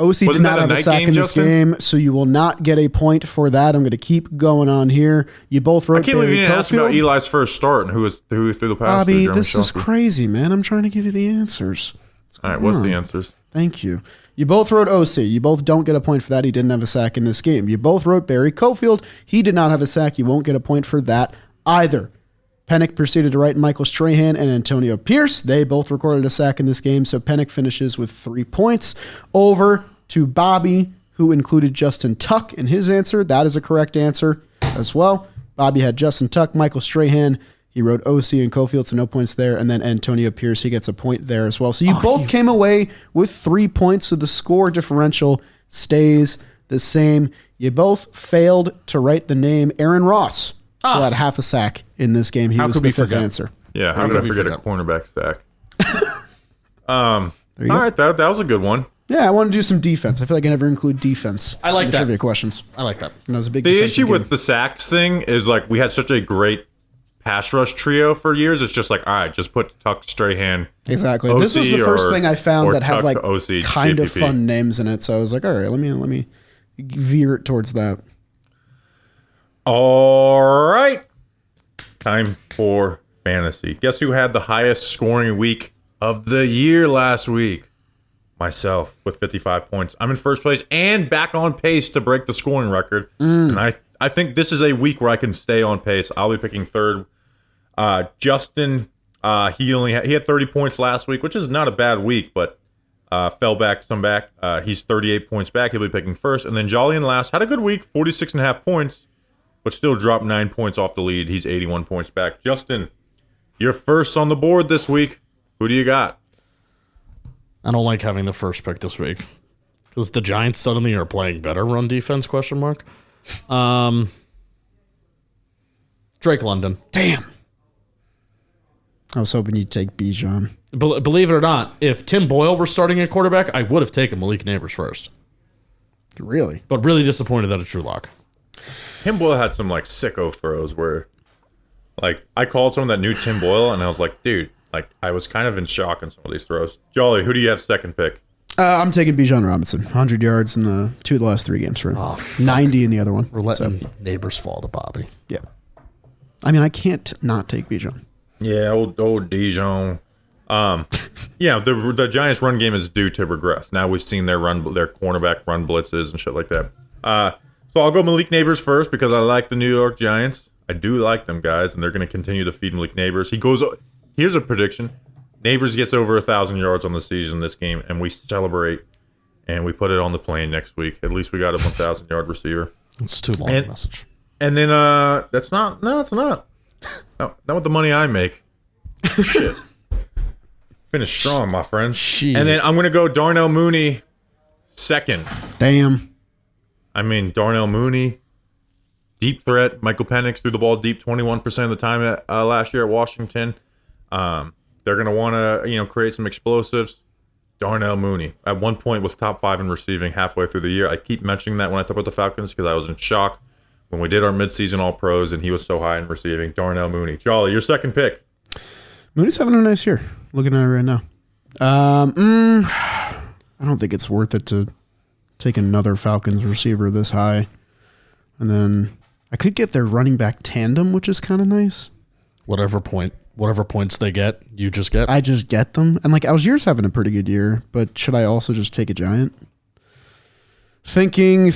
O.C. did not have a sack in this game, so you will not get a point for that. I'm going to keep going on here. You both wrote I can't believe you didn't ask about Eli's first start and who threw the pass. Bobby, this is crazy, man. I'm trying to give you the answers. All right, what's the answers? Thank you. You both wrote OC. You both don't get a point for that. He didn't have a sack in this game. You both wrote Barry Cofield. He did not have a sack. You won't get a point for that either. Penik proceeded to write Michael Strahan and Antonio Pierce. They both recorded a sack in this game, so Penik finishes with 3 points. Over to Bobby, who included Justin Tuck in his answer. That is a correct answer as well. Bobby had Justin Tuck, Michael Strahan. He wrote OC and Cofield, so no points there. And then Antonio Pierce, he gets a point there as well. So you both came away with 3 points, so the score differential stays the same. You both failed to write the name Aaron Ross, who had half a sack in this game. He was the fifth answer. Yeah, how did I forget a cornerback sack? All right, that was a good one. Yeah, I want to do some defense. I feel like I never include defense. I like in the that. trivia questions. I like that. And that was a big The defensive issue game. with the sacks thing is like we had such a great pass rush trio for years. It's just like, all right, just put Tuck, Strahan. Exactly. OC This was the first thing I found that had Tuck, like OC, kind of JPP. fun names in it. So I was like, all right, let me veer it towards that. All right. Time for fantasy. Guess who had the highest scoring week of the year last week? Myself with 55 points. I'm in first place and back on pace to break the scoring record. And I think this is a week where I can stay on pace. I'll be picking third. Justin, he had 30 points last week, which is not a bad week, but fell back some back. He's 38 points back. He'll be picking first. And then Jolly in last had a good week, 46.5 points, but still dropped 9 points off the lead. He's 81 points back. Justin, you're first on the board this week. Who do you got? I don't like having the first pick this week because the Giants suddenly are playing better run defense, question mark. Drake London. Damn. I was hoping you'd take Bijan. Believe it or not, if Tim Boyle were starting at quarterback, I would have taken Malik Neighbors first. Really? But really disappointed that it's Drew Lock. Tim Boyle had some like sicko throws where like I called someone that knew Tim Boyle and I was like, dude, like I was kind of in shock on some of these throws. Jolly, who do you have second pick? I'm taking Bijan Robinson. 100 yards in the 2 of the last 3 games for him. 90 in the other one. We're letting Neighbors fall to Bobby. Yeah. I mean, I can't not take Bijan. Yeah, old Dijon. Yeah, the Giants' run game is due to regress. Now we've seen their cornerback run blitzes and shit like that. So I'll go Malik Neighbors first because I like the New York Giants. I do like them guys, and they're going to continue to feed Malik Neighbors. Here's a prediction: Neighbors gets over 1,000 yards on the season this game, and we celebrate and we put it on the plane next week. At least we got a 1,000-yard receiver. It's too long a message. And then that's not. No, it's not. No, not with the money I make. Shit. Finish strong, my friend. Shit. And then I'm going to go Darnell Mooney second. Damn. I mean, Darnell Mooney, deep threat. Michael Penix threw the ball deep 21% of the time last year at Washington. They're going to want to, create some explosives. Darnell Mooney at one point was top 5 in receiving halfway through the year. I keep mentioning that when I talk about the Falcons because I was in shock when we did our midseason All Pros and he was so high in receiving. Darnell Mooney. Jolly, your second pick. Mooney's having a nice year. Looking at it right now. I don't think it's worth it to take another Falcons receiver this high. And then I could get their running back tandem, which is kind of nice. Whatever points they get, you just get. I just get them. And like Algier's having a pretty good year, but should I also just take a Giant? Thinking,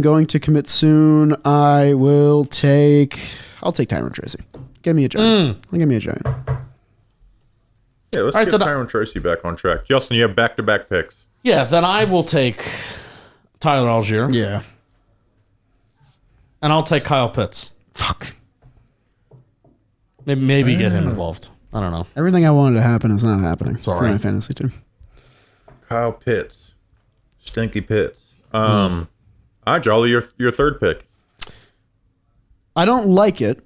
going to commit soon. I'll take Tyron Tracy. Give me a Giant. Give me a Giant. Yeah, let's get Tyron Tracy back on track. Justin, you have back-to-back picks. Yeah, then I will take Tyler Algier. Yeah. And I'll take Kyle Pitts. Fuck. Maybe get him involved. I don't know. Everything I wanted to happen is not happening It's all for right. my fantasy team. Kyle Pitts. Stinky Pitts. All right, Jolly, your third pick. I don't like it,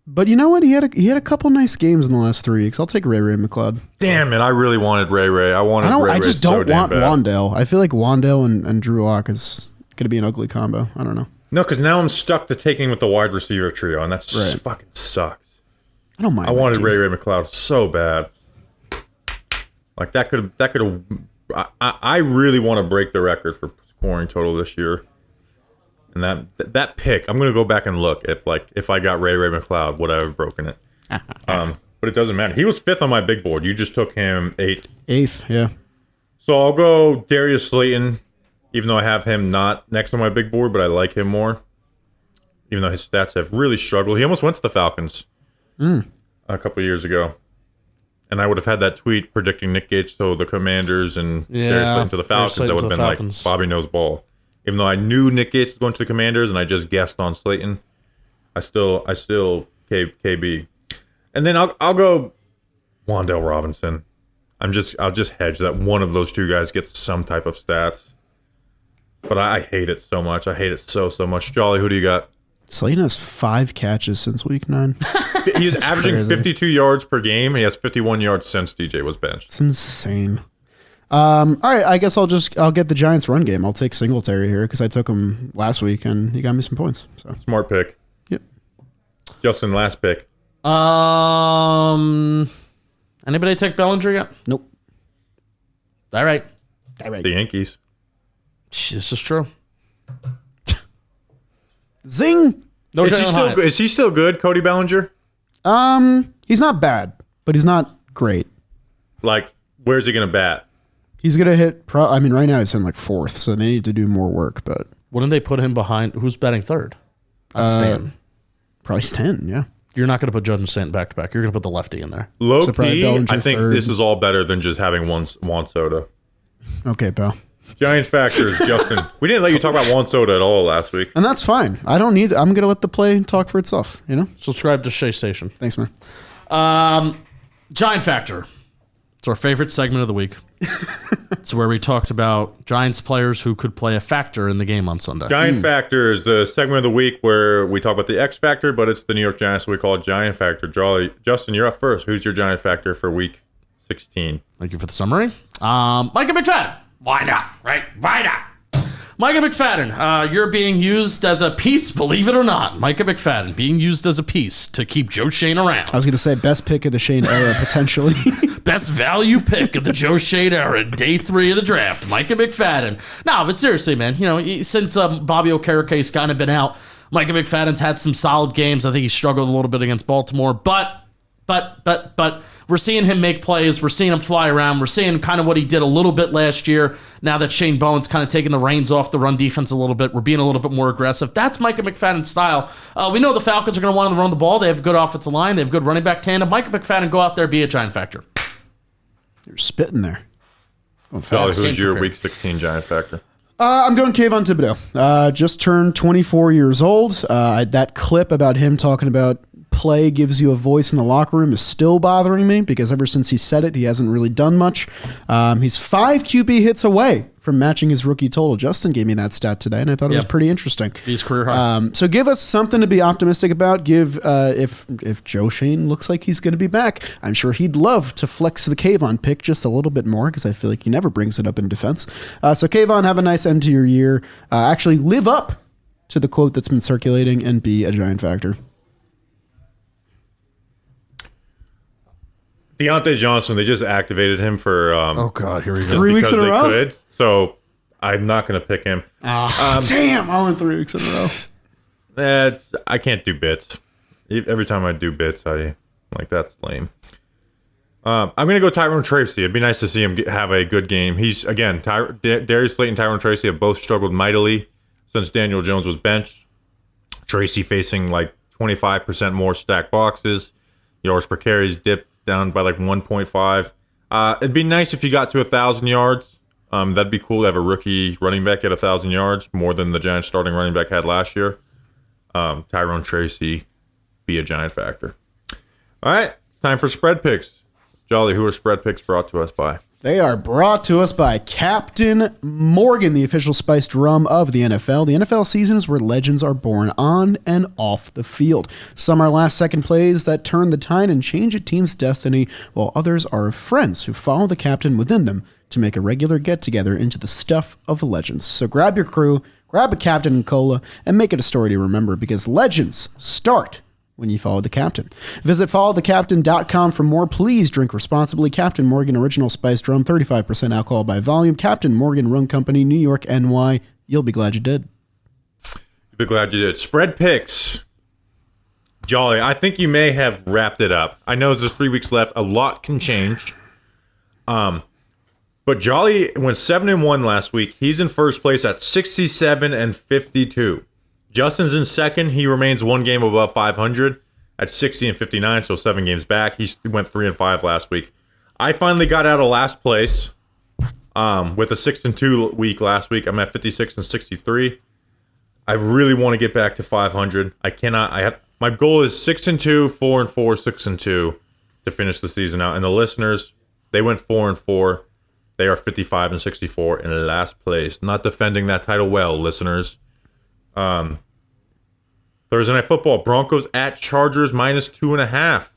but you know what? He had a couple nice games in the last 3 weeks. I'll take Ray McLeod. Damn it, I really wanted Ray. I just don't want Wandale. I feel like Wandale and Drew Lock is going to be an ugly combo. I don't know. No, because now I'm stuck to taking with the wide receiver trio, and that's Right. fucking sucks. I don't mind. I wanted that Ray McLeod so bad. Like that could have. I really want to break the record for scoring total this year. And that pick, I'm gonna go back and look if I got Ray McLeod, would I have broken it? But it doesn't matter. He was 5th on my big board. You just took him 8th. 8th, yeah. So I'll go Darius Slayton, even though I have him not next on my big board, but I like him more. Even though his stats have really struggled. He almost went to the Falcons a couple of years ago. And I would have had that tweet predicting Nick Gates to the Commanders and Darius Slayton to the Falcons. That would have been like Bobby knows ball. Even though I knew Nick Gates was going to the Commanders and I just guessed on Slayton, I still KB. And then I'll go Wan'Dale Robinson. I'll just hedge that one of those two guys gets some type of stats. But I hate it so much. I hate it so much. Jolly, who do you got? Slayton has 5 catches since week 9. He's averaging crazy. 52 yards per game. He has 51 yards since DJ was benched. It's insane. All right, I guess I'll get the Giants run game. I'll take Singletary here because I took him last week and he got me some points. So smart pick. Yep. Justin, last pick. Anybody take Bellinger yet? Nope. All right. The Yankees. This is true. Zing. No, is he still good, Cody Bellinger? He's not bad, but he's not great. Like, where's he gonna bat? He's gonna hit. Right now he's in like 4th, so they need to do more work. But wouldn't they put him behind? Who's batting 3rd? Stanton. Probably Stanton. Yeah. You're not going to put Judge and Stanton back to back. You're going to put the lefty in there. Low key, I think this is all better than just having Juan Soto. Okay, pal. Giant factors, Justin. We didn't let you talk about Juan Soto at all last week. And that's fine. I don't need... I'm going to let the play talk for itself, you know? Subscribe to Shea Station. Thanks, man. Giant Factor. It's our favorite segment of the week. It's where we talked about Giants players who could play a factor in the game on Sunday. Giant Factor is the segment of the week where we talk about the X Factor, but it's the New York Giants, so we call it Giant Factor. Justin, you're up first. Who's your Giant Factor for week 16? Thank you for the summary. Micah McFadden. Why not? Right? Why not? Micah McFadden, you're being used as a piece, believe it or not. Micah McFadden being used as a piece to keep Joe Schoen around. I was going to say best pick of the Schoen era, potentially. Best value pick of the Joe Schoen era, day 3 of the draft, Micah McFadden. No, but seriously, man, you know, since Bobby Okereke's kind of been out, Micah McFadden's had some solid games. I think he struggled a little bit against Baltimore, but we're seeing him make plays. We're seeing him fly around. We're seeing kind of what he did a little bit last year. Now that Shane Bowen's kind of taking the reins off the run defense a little bit, we're being a little bit more aggressive. That's Micah McFadden's style. We know the Falcons are going to want to run the ball. They have a good offensive line. They have good running back tandem. Micah McFadden, go out there, be a Giant Factor. You're spitting there. Who's your week 16 Giant Factor? I'm going Kayvon Thibodeau. Just turned 24 years old. That clip about him talking about play gives you a voice in the locker room is still bothering me because ever since he said it, he hasn't really done much. He's 5 QB hits away from matching his rookie total. Justin gave me that stat today, and I thought it was pretty interesting. He's career high. So give us something to be optimistic about. If Joe Schoen looks like he's going to be back, I'm sure he'd love to flex the Kayvon pick just a little bit more because I feel like he never brings it up in defense. So Kayvon, have a nice end to your year. Actually live up to the quote that's been circulating and be a Giant Factor. Deontay Johnson, they just activated him for oh god, here we go. 3 weeks in a row. Could, so I'm not going to pick him. Damn, I went 3 weeks in a row. I can't do bits. Every time I do bits, I like that's lame. I'm going to go Tyrone Tracy. It'd be nice to see him have a good game. He's again, Darius Slayton, Tyrone Tracy have both struggled mightily since Daniel Jones was benched. Tracy facing like 25% more stacked boxes. Yards per carries dipped down by like 1.5. It'd be nice if you got to 1,000 yards. That'd be cool to have a rookie running back at 1,000 yards, more than the Giants starting running back had last year. Tyrone Tracy, be a Giant Factor. All right, it's time for spread picks. Jolly, who are spread picks brought to us by? They are brought to us by Captain Morgan, the official spiced rum of the NFL. The NFL season is where legends are born on and off the field. Some are last-second plays that turn the tide and change a team's destiny, while others are friends who follow the captain within them to make a regular get-together into the stuff of legends. So grab your crew, grab a captain and cola, and make it a story to remember, because legends start when you follow the captain. Visit followthecaptain.com for more. Please drink responsibly. Captain Morgan Original Spiced Rum, 35% alcohol by volume. Captain Morgan Rum Company, New York, NY. You'll be glad you did. You'll be glad you did. Spread picks. Jolly, I think you may have wrapped it up. I know there's 3 weeks left. A lot can change. But Jolly went 7-1 last week. He's in first place at 67-52. Justin's in second. He remains one game above 500 at 60-59, so 7 games back. He went 3-5 last week. I finally got out of last place with a 6-2 week last week. I'm at 56-63. I really want to get back to 500. I cannot. My goal is 6-2, 4-4, 6-2 to finish the season out. And the listeners, they went 4-4. They are 55-64 in last place. Not defending that title well, listeners. Thursday Night Football, Broncos at Chargers -2.5.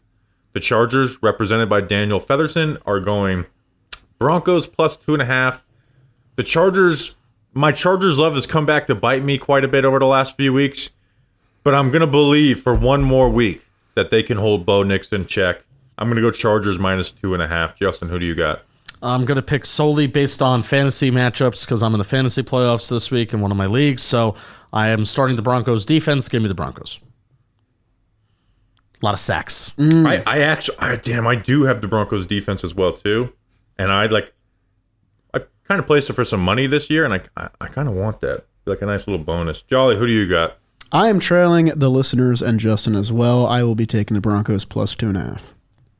The Chargers, represented by Daniel Featherson, are going Broncos +2.5. The Chargers, my Chargers love has come back to bite me quite a bit over the last few weeks, but I'm going to believe for one more week that they can hold Bo Nix in check. I'm going to go Chargers -2.5. Justin, who do you got? I'm going to pick solely based on fantasy matchups because I'm in the fantasy playoffs this week in one of my leagues. So I am starting the Broncos defense. Give me the Broncos. A lot of sacks. I do have the Broncos defense as well too, and I kind of placed it for some money this year, and I kind of want that, like a nice little bonus. Jolly, who do you got? I am trailing the listeners and Justin as well. I will be taking the Broncos +2.5.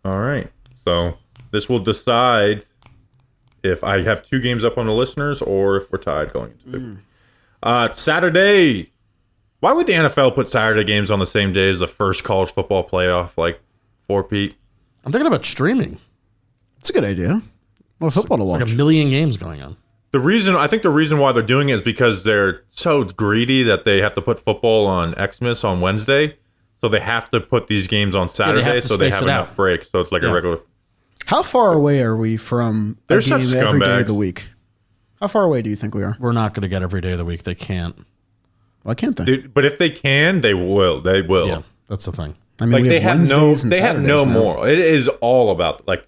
All right, so this will decide if I have 2 games up on the listeners or if we're tied going into Saturday. Why would the NFL put Saturday games on the same day as the first college football playoff, like for Pete? I'm thinking about streaming. It's a good idea. Well, football to watch. Like a million games going on. I think the reason why they're doing it is because they're so greedy that they have to put football on Xmas on Wednesday. So they have to put these games on Saturday so they have enough breaks. So it's like a regular. How far away are we from a game every day of the week? How far away do you think we are? We're not going to get every day of the week. They can't. Why can't they? Dude, but if they can, they will. They will. Yeah, that's the thing. I mean, like they have no now. Moral. It is all about like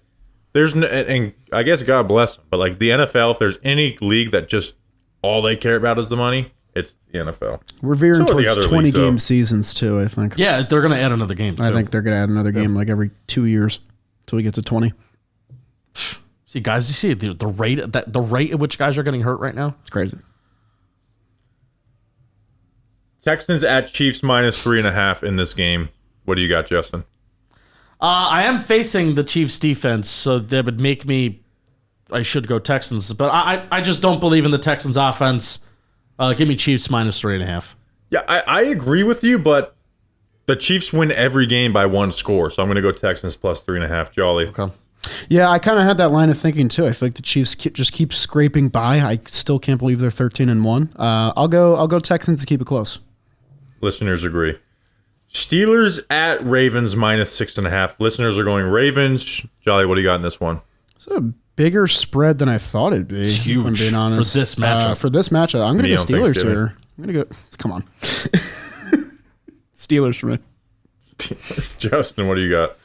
there's no, and I guess God bless them, but like the NFL, if there's any league that just all they care about is the money, it's the NFL. We're veering towards 20 leagues, game seasons too, I think. Yeah, they're going to add another game too. I think they're going to add another game like every 2 years until we get to 20. See, guys, you see the rate at which guys are getting hurt right now? It's crazy. Texans at Chiefs -3.5 in this game. What do you got, Justin? I am facing the Chiefs defense, so that would make me. I should go Texans, but I just don't believe in the Texans offense. Give me Chiefs -3.5. Yeah, I agree with you, but the Chiefs win every game by 1 score, so I'm going to go Texans +3.5. Jolly. Okay. Yeah, I kind of had that line of thinking too. I feel like the Chiefs just keep scraping by. I still can't believe they're 13-1. I'll go Texans to keep it close. Listeners agree. Steelers at Ravens -6.5. Listeners are going Ravens. Jolly, what do you got in this one? It's a bigger spread than I thought it'd be. It's huge, if I'm being honest. for this matchup. I'm going to go Steelers here. I'm going to go. Come on. Steelers for me. Steelers. Justin, what do you got?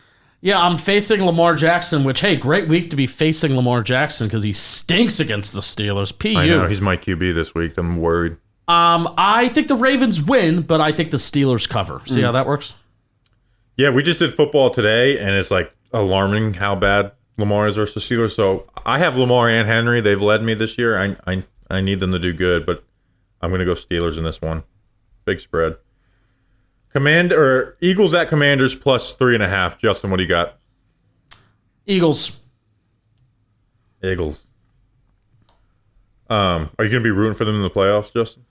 Yeah, I'm facing Lamar Jackson, which, hey, great week to be facing Lamar Jackson because he stinks against the Steelers. PU. I know, he's my QB this week. I'm worried. I think the Ravens win, but I think the Steelers cover. See how that works? Yeah, we just did football today, and it's like alarming how bad Lamar is versus Steelers. So I have Lamar and Henry. They've led me this year. I need them to do good, but I'm going to go Steelers in this one. Big spread. Eagles at Commanders +3.5. Justin, what do you got? Eagles. Are you going to be rooting for them in the playoffs, Justin?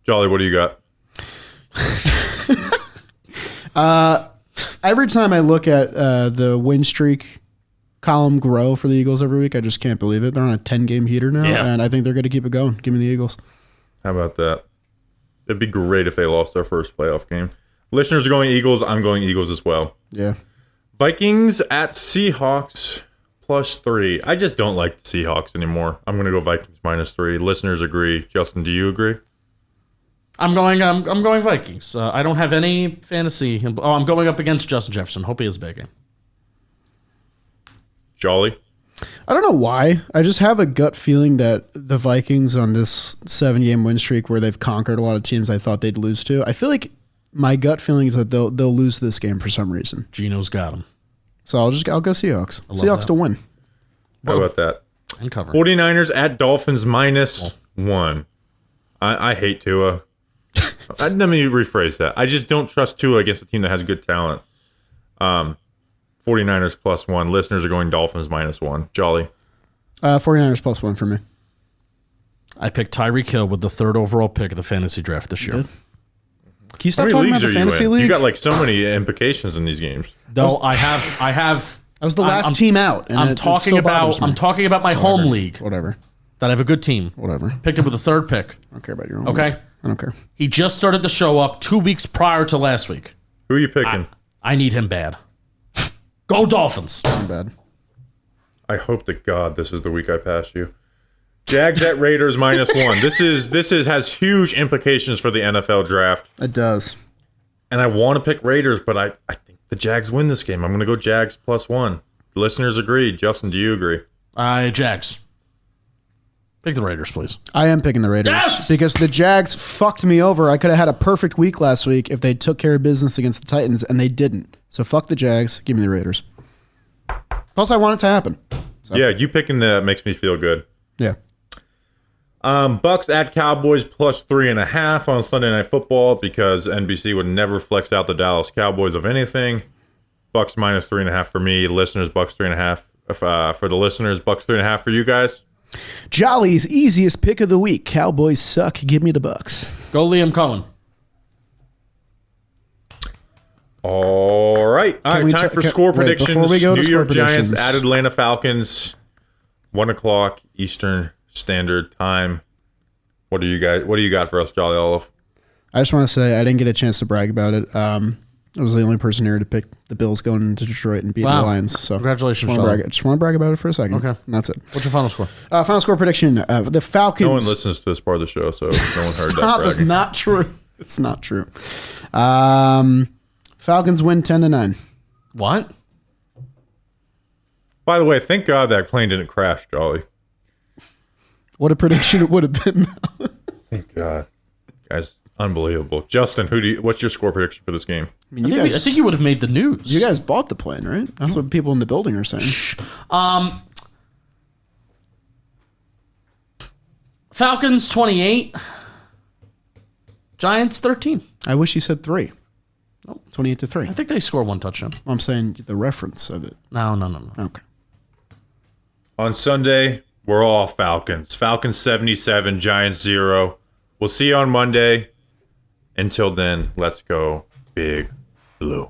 Jolly, what do you got? Every time I look at the win streak column grow for the Eagles every week, I just can't believe it. They're on a 10-game heater now, and I think they're going to keep it going. Give me the Eagles. How about that? It'd be great if they lost their first playoff game. Listeners are going Eagles. I'm going Eagles as well. Yeah. Vikings at Seahawks +3. I just don't like the Seahawks anymore. I'm going to go Vikings -3. Listeners agree. Justin, do you agree? I'm going Vikings. I don't have any fantasy. Oh, I'm going up against Justin Jefferson. Hope he has a big game. Jolly? I don't know why. I just have a gut feeling that the Vikings on this 7-game win streak where they've conquered a lot of teams I thought they'd lose to, I feel like my gut feeling is that they'll lose this game for some reason. Gino's got him. So I'll go Seahawks. Seahawks to win. How about that? And cover. 49ers at Dolphins -1. I hate Tua. Let me rephrase that. I just don't trust Tua against a team that has good talent. 49ers +1. Listeners are going Dolphins -1. Jolly. 49ers +1 for me. I picked Tyreek Hill with the 3rd overall pick of the fantasy draft this year. Good. Can you How stop many talking leagues about are the you fantasy in? league? You got like so many implications in these games. No, I have. I was the last team out. And I'm talking about my home league Whatever. that I have a good team. Whatever. Picked him with the 3rd pick. I don't care about your own Okay. league. I don't care. He just started the show up 2 weeks prior to last week. Who are you picking? I need him bad. Go Dolphins. I'm bad. I hope to God this is the week I pass you. Jags at Raiders -1. This has huge implications for the NFL draft. It does. And I want to pick Raiders, but I think the Jags win this game. I'm going to go Jags +1. The listeners agree. Justin, do you agree? Jags. Pick the Raiders, please. I am picking the Raiders. Yes! Because the Jags fucked me over. I could have had a perfect week last week if they took care of business against the Titans, and they didn't. So fuck the Jags. Give me the Raiders. Plus, I want it to happen. So, Yeah, you picking that makes me feel good. yeah. Bucks at Cowboys +3.5 on Sunday Night Football because NBC would never flex out the Dallas Cowboys of anything. Bucks -3.5 for me. Listeners, Bucks 3.5 for the listeners. Bucks 3.5 for you guys. Jolly's easiest pick of the week. Cowboys suck. Give me the Bucks. Go Liam Cohen. All right. Time for score predictions. Before we go to New score York Giants predictions. at Atlanta Falcons, 1:00 Eastern Standard Time. What do you got for us, Jolly Olive? I just want to say I didn't get a chance to brag about it. I was the only person here to pick the Bills going into Detroit and beat the Lions. So Congratulations, just want to brag about it for a second. Okay. And that's it. What's your final score? Final score prediction. The Falcons. No one listens to this part of the show, so no one heard Stop. that. It's not true. It's not true. Falcons win 10-9. What? By the way, thank God that plane didn't crash, Jolly. What a prediction it would have been. Thank God. Guys, unbelievable. Justin, what's your score prediction for this game? I mean, I think you would have made the news. you guys bought the plane, right? That's what people in the building are saying. Falcons 28. Giants 13. I wish you said 3. Nope. 28-3. I think they score 1 touchdown. I'm saying the reference of it. No. Okay. On Sunday, we're all Falcons. Falcons 77, Giants 0. We'll see you on Monday. Until then, let's go Big Blue.